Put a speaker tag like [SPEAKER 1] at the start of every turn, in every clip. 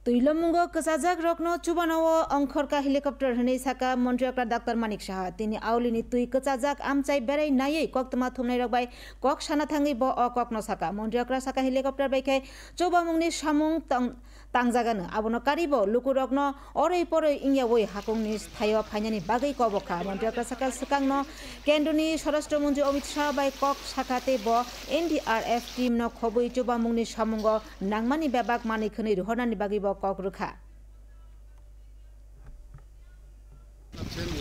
[SPEAKER 1] তৈলমুঙ্গ কসাজাক রকন চুবানাও অংখরকা helicopter হনে সাকা মন্ত্রী doctor Manik Saha তিনি আউলিনি তুই কসাজাক আমচাই বেড়াই নাইয়ে কক্তমা থুমনাই রকবাই কক সানা থাঙ্গি ব অ ককন সাকা মন্ত্রী সাকা হেলিকপ্টার বাইখাই চৌবামুংনি সামুং তাংজাগানো আবনো কারিব লুকু রকন অরই পরই ইংয়াওই হাকুংনি স্থায়ী ফাইনানি বাগৈ কবখা মন্ত্রী সাকা সুকাংন কেন্দ্রনি স্বরাষ্ট্রমন্ত্রী অমিত শাহ বাই কক সাকাতে ব NDRF টিম ন খবই চৌবামুংনি সামুঙ্গ নাংমানি বেবাক মানিখনি রহনানি বাগি কক রুখা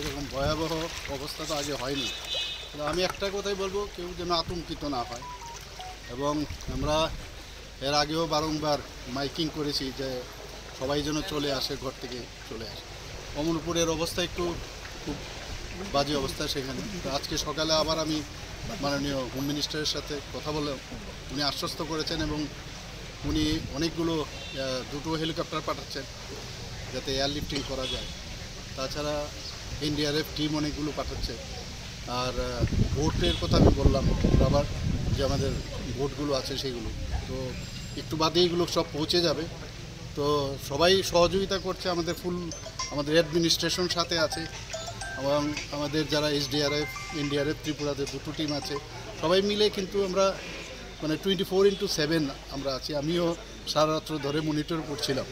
[SPEAKER 2] এরকম ভয়াবহ অবস্থা তো আগে হয়নি। আমি একটা কথাই বলবো, কেউ যেন আতঙ্কিত না হয়। এবং আমরা এর আগেও বারংবার মাইকিং করেছি যে সবাই যেন চলে আসে, ঘর থেকে চলে আসে। অমরপুরের অবস্থা একটু খুব বাজে অবস্থা সেখানে। তো আজকে সকালে আবার আমি মাননীয় হোম মিনিস্টারের সাথে কথা বলে উনি আশ্বস্ত করেছেন এবং উনি অনেকগুলো দুটো হেলিকপ্টার পাঠাচ্ছেন যাতে এয়ারলিফটিং করা যায়। তাছাড়া NDRF টিম অনেকগুলো পাঠাচ্ছে। আর ভোটের কথা আমি বললাম, আবার যে আমাদের ভোটগুলো আছে সেগুলো তো একটু বাদে এগুলো সব পৌঁছে যাবে। তো সবাই সহযোগিতা করছে, আমাদের অ্যাডমিনিস্ট্রেশন সাথে আছে এবং আমাদের যারা SDRF NDRF ত্রিপুরাতে দুটো টিম আছে, সবাই মিলে কিন্তু আমরা 24/7 আমরা আছি। আমিও সারা রাত্র ধরে মনিটর করছিলাম।